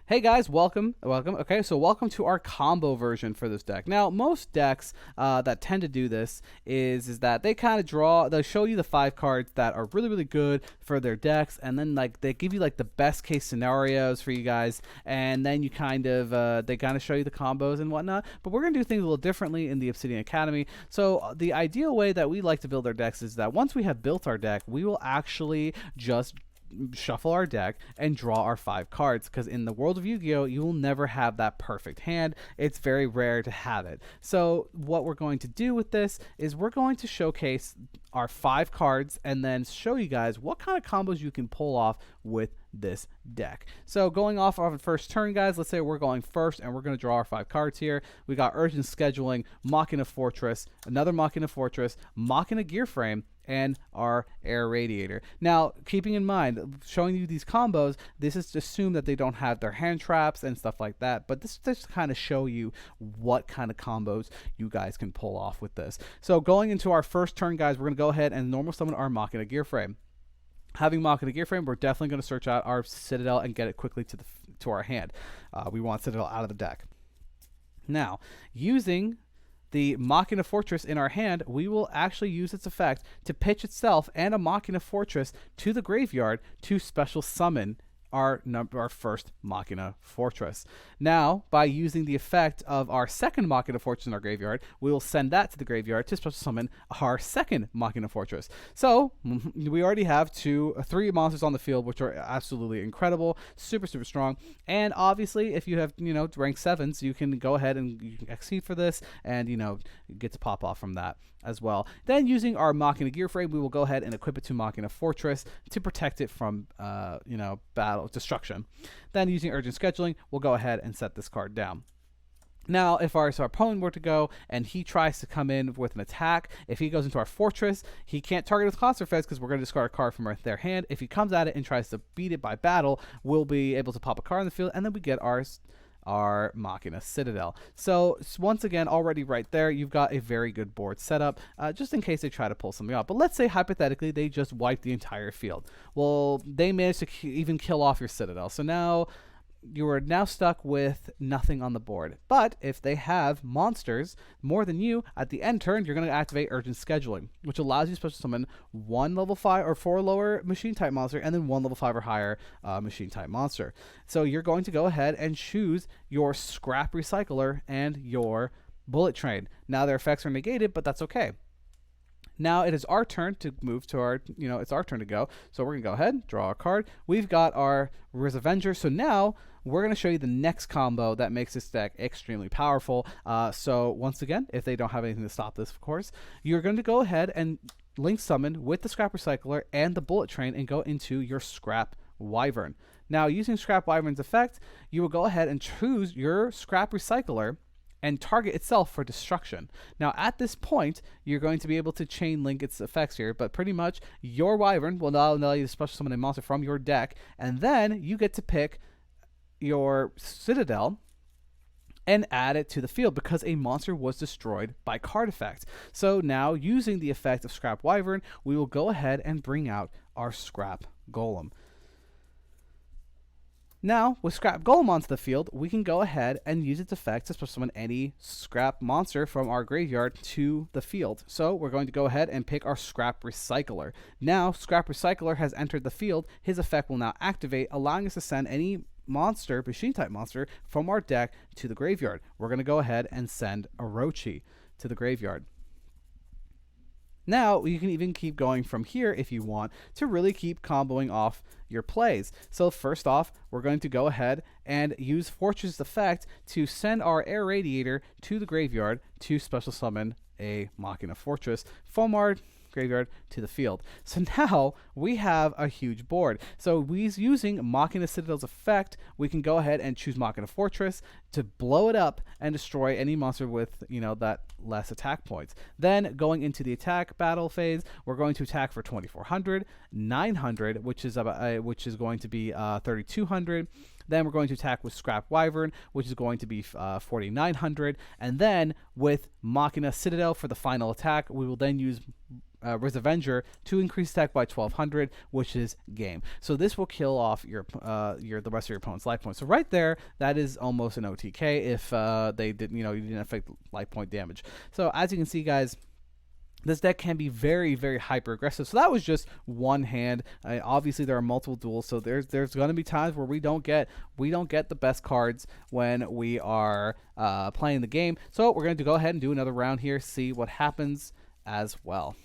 Hey guys, welcome. Okay, so welcome to our combo version for this deck. Now, most decks that tend to do this is that they kind of they'll show you the 5 cards that are really, really good for their decks, and then they give you the best case scenarios for you guys, and then you they kind of show you the combos and whatnot. But we're gonna do things a little differently in the Obsidian Academy. So the ideal way that we like to build our decks is that once we have built our deck, we will actually just shuffle our deck and draw our 5 cards, because in the world of Yu-Gi-Oh you will never have that perfect hand. It's very rare to have it. So what we're going to do with this is we're going to showcase our 5 cards and then show you guys what kind of combos you can pull off with this deck. So going off the first turn, guys, let's say we're going first and we're going to draw our 5 cards here. We got Urgent Scheduling, Machina Fortress, another Machina Fortress, Machina Gear Frame, and our Air Radiator. Now, keeping in mind, showing you these combos, this is to assume that they don't have their hand traps and stuff like that, but this is just to kind of show you what kind of combos you guys can pull off with this. So going into our first turn, guys, we're going to go ahead and normal summon our Machina Gear Frame. Having Machina Gear Frame, we're definitely going to search out our Citadel and get it quickly to our hand. We want Citadel out of the deck. Now, using the Machina Fortress in our hand, we will actually use its effect to pitch itself and a Machina Fortress to the graveyard to special summon our first Machina Fortress. Now, by using the effect of our second Machina Fortress in our graveyard, we will send that to the graveyard to special summon our second Machina Fortress. So we already have 3 monsters on the field, which are absolutely incredible, super, super strong. And obviously, if you have rank 7s, you can go ahead and you can exceed for this, and get to pop off from that as well. Then using our Machina Gear Frame, we will go ahead and equip it to Machina Fortress to protect it from battle destruction. Then using Urgent Scheduling, we'll go ahead and set this card down. Now, if our opponent were to go and he tries to come in with an attack, if he goes into our fortress, he can't target with Concert Fest because we're going to discard a card from their hand. If he comes at it and tries to beat it by battle, we'll be able to pop a card in the field, and then we get our Machina Citadel. So once again, already right there, you've got a very good board setup, just in case they try to pull something off. But let's say hypothetically they just wipe the entire field. Well, they managed to even kill off your Citadel. So now you are now stuck with nothing on the board. But if they have monsters more than you, at the end turn, you're going to activate Urgent Scheduling, which allows you to special summon 1 level 5 or 4 lower machine type monster and then 1 level 5 or higher machine type monster. So you're going to go ahead and choose your Scrap Recycler and your Bullet Train. Now their effects are negated, but that's okay. Now it is our turn to move to our, it's our turn to go. So we're going to go ahead, draw a card. We've got our Riz Avenger. So now we're going to show you the next combo that makes this deck extremely powerful. So once again, if they don't have anything to stop this, of course, you're going to go ahead and link summon with the Scrap Recycler and the Bullet Train and go into your Scrap Wyvern. Now using Scrap Wyvern's effect, you will go ahead and choose your Scrap Recycler and target itself for destruction. Now at this point, you're going to be able to chain link its effects here, but pretty much your Wyvern will now allow you to special summon a monster from your deck, and then you get to pick your Citadel and add it to the field because a monster was destroyed by card effect. So now using the effect of Scrap Wyvern, we will go ahead and bring out our Scrap Golem. Now, with Scrap Golem onto the field, we can go ahead and use its effect to special summon any scrap monster from our graveyard to the field. So we're going to go ahead and pick our Scrap Recycler. Now, Scrap Recycler has entered the field. His effect will now activate, allowing us to send any monster, machine type monster, from our deck to the graveyard. We're going to go ahead and send Orochi to the graveyard. Now, you can even keep going from here if you want to really keep comboing off your plays. So first off, we're going to go ahead and use Fortress effect to send our Air Radiator to the graveyard to special summon a Machina Fortress from our graveyard to the field. So now we have a huge board. So using Machina Citadel's effect, we can go ahead and choose Machina Fortress to blow it up and destroy any monster with, that less attack points. Then going into the attack battle phase, we're going to attack for 2400, 900, which is going to be 3200. Then we're going to attack with Scrap Wyvern, which is going to be 4900. And then with Machina Citadel for the final attack, we will then use Riz Avenger to increase attack by 1200, which is game. So this will kill off the rest of your opponent's life points. So right there, that is almost an OTK if they didn't, you didn't affect life point damage. So as you can see, guys, this deck can be very, very hyper aggressive. So that was just one hand. Obviously, there are multiple duels, so there's going to be times where we don't get the best cards when we are playing the game. So we're going to go ahead and do another round here, see what happens as well.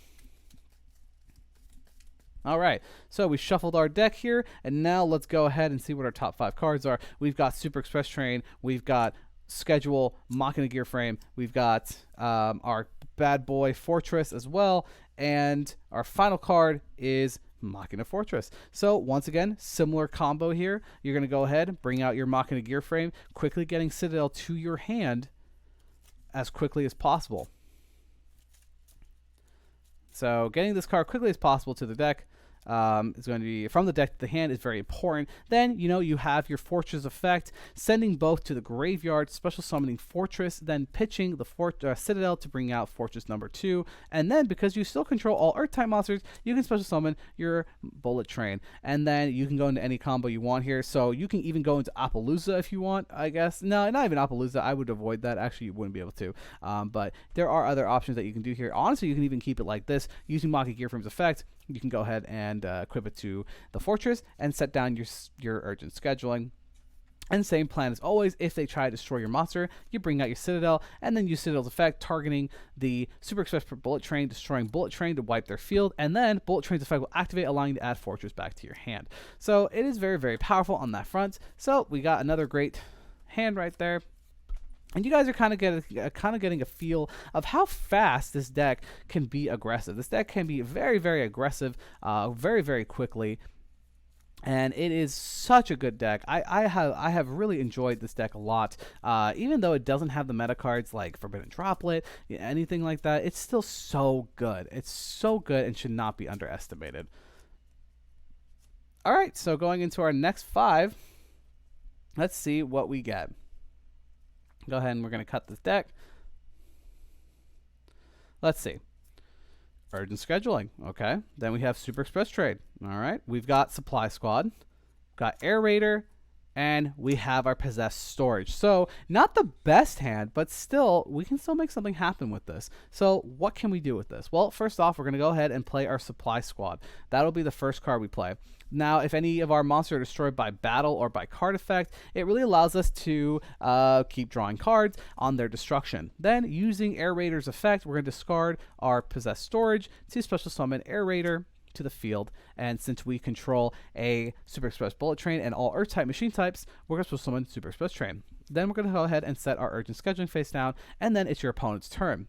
All right, so we shuffled our deck here, and now let's go ahead and see what our top 5 cards are. We've got Super Express Train, we've got Schedule, Machina Gear Frame, we've got our bad boy Fortress as well, and our final card is Machina Fortress. So once again, similar combo here. You're going to go ahead, bring out your Machina Gear Frame, quickly getting Citadel to your hand as quickly as possible. So getting this card quickly as possible to the deck is going to be from the deck to the hand is very important. Then you have your Fortress effect, sending both to the graveyard, special summoning Fortress, then pitching the Citadel to bring out Fortress number 2, and then because you still control all Earth type monsters, you can special summon your Bullet Train, and then you can go into any combo you want here. So you can even go into Appaloosa if you want, I guess. No, not even Appaloosa. I would avoid that. Actually, you wouldn't be able to. But there are other options that you can do here. Honestly, you can even keep it like this using Machina Gear Frame's effect. You can go ahead and equip it to the Fortress and set down your Urgent Scheduling. And same plan as always, if they try to destroy your monster, you bring out your Citadel, and then use Citadel's effect, targeting the Super Express Bullet Train, destroying Bullet Train to wipe their field, and then Bullet Train's effect will activate, allowing you to add Fortress back to your hand. So it is very, very powerful on that front. So we got another great hand right there. And you guys are kind of getting a feel of how fast this deck can be aggressive. This deck can be very, very aggressive, very, very quickly. And it is such a good deck. I have really enjoyed this deck a lot. Even though it doesn't have the meta cards like Forbidden Droplet, anything like that, it's still so good. It's so good and should not be underestimated. All right, so going into our next 5, let's see what we get. Go ahead and we're going to cut this deck. Let's see. Urgent Scheduling. Okay. Then we have Super Express Trade. All right. We've got Supply Squad. We've got Air Raider. And we have our possessed storage. So not the best hand, but still, we can still make something happen with this. So what can we do with this? Well, first off, we're going to go ahead and play our supply squad. That'll be the first card we play. Now, if any of our monsters are destroyed by battle or by card effect, it really allows us to keep drawing cards on their destruction. Then, using Air Raider's effect, we're going to discard our possessed storage to special summon Air Raider to the field, and since we control a Super Express Bullet Train and all Earth type machine types, we're going to summon Super Express Train. Then we're going to go ahead and set our urgent scheduling face down, and then it's your opponent's turn.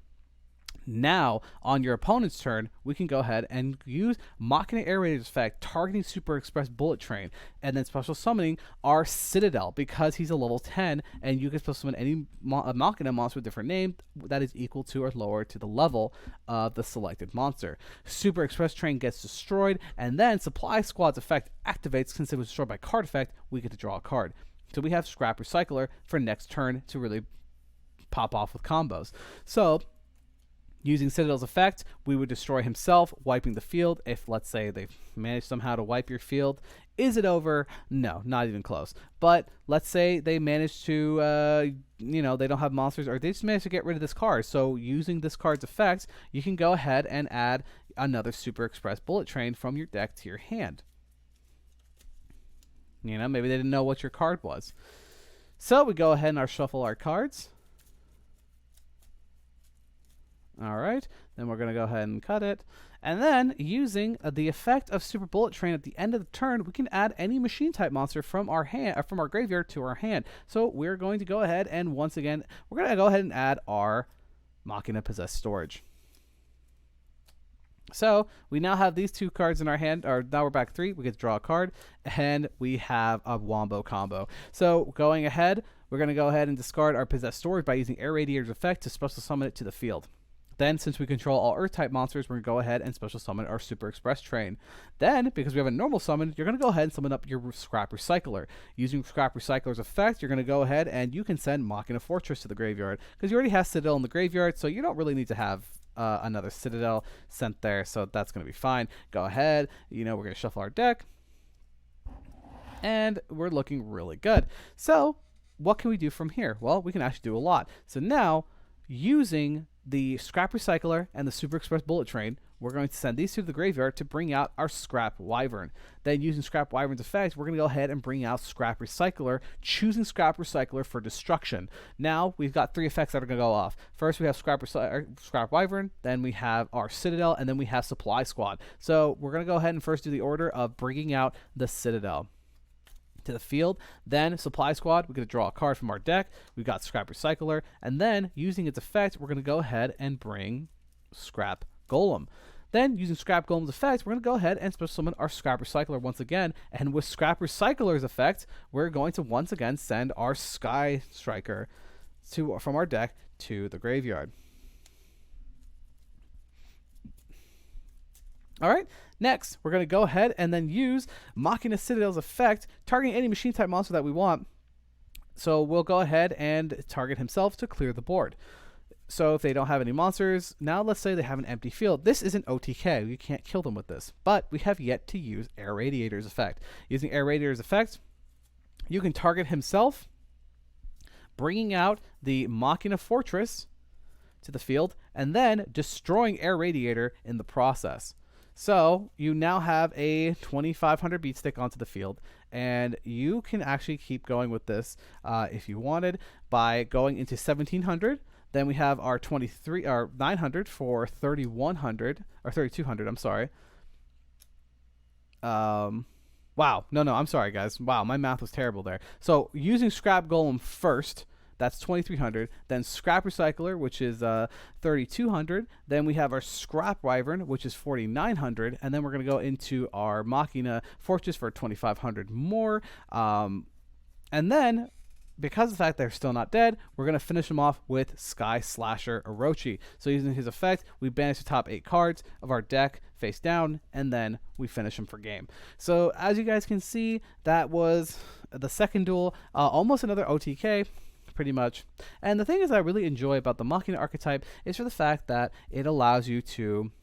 Now, on your opponent's turn, we can go ahead and use Machina Air Raider's effect, targeting Super Express Bullet Train, and then special summoning our Citadel, because he's a level 10, and you can special summon any Machina monster with a different name that is equal to or lower to the level of the selected monster. Super Express Train gets destroyed, and then Supply Squad's effect activates. Since it was destroyed by card effect, we get to draw a card. So we have Scrap Recycler for next turn to really pop off with combos. So, using Citadel's effect, we would destroy himself, wiping the field. If, let's say, they've managed somehow to wipe your field, is it over? No, not even close. But let's say they managed to, they don't have monsters, or they just managed to get rid of this card. So using this card's effect, you can go ahead and add another Super Express Bullet Train from your deck to your hand. Maybe they didn't know what your card was. So we go ahead and shuffle our cards. All right, then we're going to go ahead and cut it. And then, using the effect of Super Bullet Train at the end of the turn, we can add any machine type monster from our graveyard to our hand. So we're going to go ahead and once again, we're going to go ahead and add our Machina Possessed Storage. So we now have these two cards in our hand, or now we're back 3, we get to draw a card, and we have a wombo combo. So going ahead, we're going to go ahead and discard our Possessed Storage by using Air Radiator's effect to special summon it to the field. Then, since we control all Earth-type monsters, we're going to go ahead and special summon our Super Express Train. Then, because we have a normal summon, you're going to go ahead and summon up your Scrap Recycler. Using Scrap Recycler's effect, you're going to go ahead and you can send Machina Fortress to the graveyard, because you already have Citadel in the graveyard, so you don't really need to have another Citadel sent there, so that's going to be fine. Go ahead, we're going to shuffle our deck, and we're looking really good. So, what can we do from here? Well, we can actually do a lot. So now, using the Scrap Recycler and the Super Express Bullet Train, we're going to send these two to the graveyard to bring out our Scrap Wyvern. Then, using Scrap Wyvern's effect, we're going to go ahead and bring out Scrap Recycler, choosing Scrap Recycler for destruction. Now, we've got 3 effects that are going to go off. First, we have Scrap Wyvern, then we have our Citadel, and then we have Supply Squad. So, we're going to go ahead and first do the order of bringing out the Citadel to the field. Then Supply Squad, we're going to draw a card from our deck. We've got Scrap Recycler, and then using its effect, we're going to go ahead and bring Scrap Golem. Then, using Scrap Golem's effect, we're going to go ahead and special summon our Scrap Recycler once again. And with Scrap Recycler's effect, we're going to once again send our Sky Striker from our deck to the graveyard. All right, next, we're going to go ahead and then use Machina Citadel's effect, targeting any machine type monster that we want. So we'll go ahead and target himself to clear the board. So if they don't have any monsters, now let's say they have an empty field. This isn't OTK. You can't kill them with this. But we have yet to use Air Radiator's effect. Using Air Radiator's effect, you can target himself, bringing out the Machina Fortress to the field, and then destroying Air Radiator in the process. So you now have a 2500 beat stick onto the field, and you can actually keep going with this if you wanted by going into 1700. Then we have our 900 for 3100 or 3200. I'm sorry. Wow, no, I'm sorry, guys. Wow, my math was terrible there. So using Scrap Golem first, that's 2300. Then Scrap Recycler, which is 3200. Then we have our Scrap Wyvern, which is 4900. And then we're going to go into our Machina Fortress for 2500 more. And then, because of the fact they're still not dead, we're going to finish them off with Sky Slasher Orochi. So using his effect, we banish the top 8 cards of our deck face down, and then we finish them for game. So as you guys can see, that was the second duel. Almost another OTK. Pretty much. And the thing is I really enjoy about the Machina archetype is for the fact that it allows you to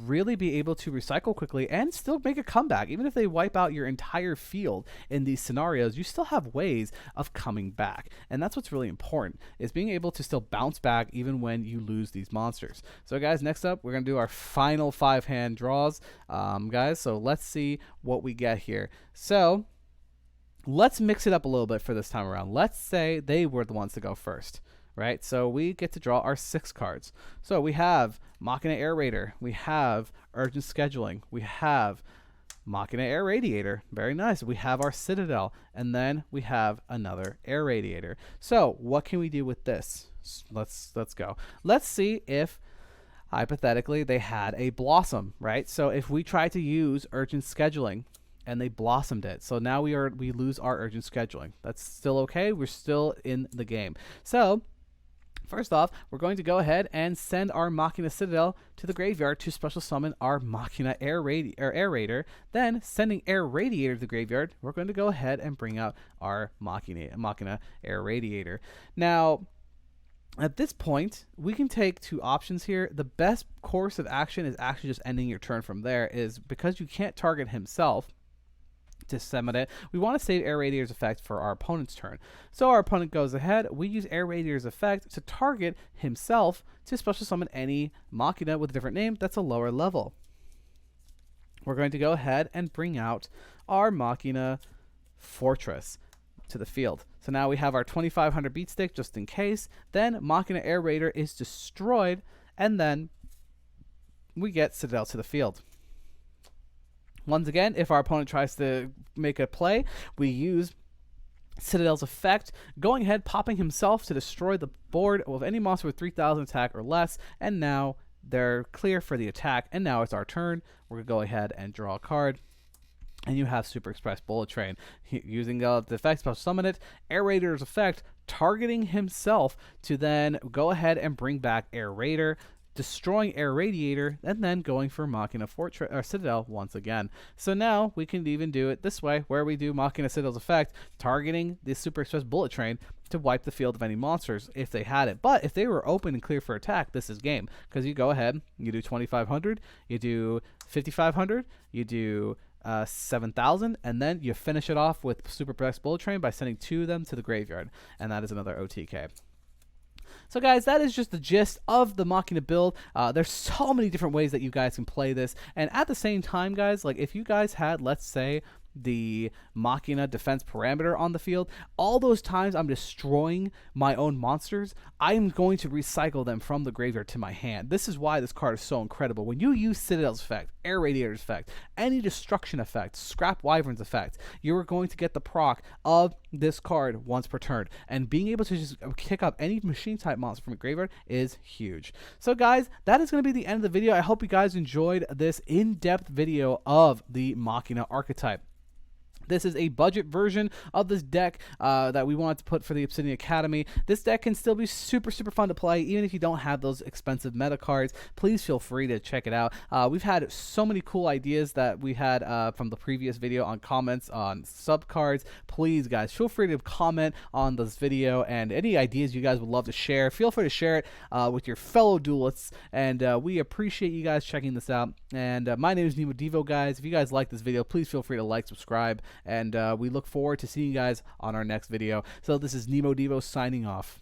really be able to recycle quickly and still make a comeback. Even if they wipe out your entire field in these scenarios, you still have ways of coming back. And that's what's really important, is being able to still bounce back even when you lose these monsters. So guys, next up, we're going to do our final 5-hand draws, guys. So let's see what we get here. So let's mix it up a little bit for this time around. Let's say they were the ones to go first. Right, so we get to draw our 6 cards. So we have Machina Air Raider, we have Urgent Scheduling, we have Machina Air Radiator, very nice. We have our Citadel, and then we have another Air Radiator. So what can we do with this? Let's go. Let's see if hypothetically they had a Blossom, right? So if we try to use Urgent Scheduling and they blossomed it, so now we lose our Urgent Scheduling. That's still okay. We're still in the game. So first off, we're going to go ahead and send our Machina Citadel to the graveyard to special summon our Machina Air Raider. Then, sending Air Radiator to the graveyard, we're going to go ahead and bring out our Machina Air Radiator. Now, at this point, we can take 2 options here. The best course of action is actually just ending your turn from there, is because you can't target himself to summon it, we want to save Air Radiator's effect for our opponent's turn. So our opponent goes ahead, we use Air Radiator's effect to target himself to special summon any Machina with a different name that's a lower level. We're going to go ahead and bring out our Machina Fortress to the field. So now we have our 2500 beat stick just in case. Then Machina Air Raider is destroyed, and then we get Citadel to the field. Once again, if our opponent tries to make a play, we use Citadel's effect, going ahead, popping himself to destroy the board of any monster with 3000 attack or less, and now they're clear for the attack, and now it's our turn. We're going to go ahead and draw a card, and you have Super Express Bullet Train. Using the effect, special summon it, Air Raider's effect, targeting himself to then go ahead and bring back Air Raider, destroying Air Radiator, and then going for Machina Fortress or Citadel once again. So now we can even do it this way, where we do Machina Citadel's effect, targeting the Super Express Bullet Train to wipe the field of any monsters if they had it. But if they were open and clear for attack, this is game, because you go ahead, you do 2500, you do 5500, you do 7,000, and then you finish it off with Super Express Bullet Train by sending 2 of them to the graveyard, and that is another OTK. So guys, that is just the gist of the Machina build. There's so many different ways that you guys can play this, and at the same time, guys, like if you guys had, let's say, the Machina defense parameter on the field, all those times I'm destroying my own monsters, I'm going to recycle them from the graveyard to my hand. This is why this card is so incredible. When you use Citadel's effect, Air Radiator's effect, any destruction effect, Scrap Wyvern's effect, you're going to get the proc of this card once per turn, and being able to just kick up any machine type monster from a graveyard is huge. So guys, that is going to be the end of the video. I hope you guys enjoyed this in-depth video of the Machina Archetype. This is a budget version of this deck that we wanted to put for the Obsidian Academy. This deck can still be super fun to play, even if you don't have those expensive meta cards. Please feel free to check it out. We've had so many cool ideas that we had from the previous video on comments on sub cards. Please, guys, feel free to comment on this video, and any ideas you guys would love to share, feel free to share it with your fellow duelists, and we appreciate you guys checking this out. And my name is Nemo Devo, guys. If you guys like this video, please feel free to like, subscribe, and we look forward to seeing you guys on our next video. So this is Nemo Devo signing off.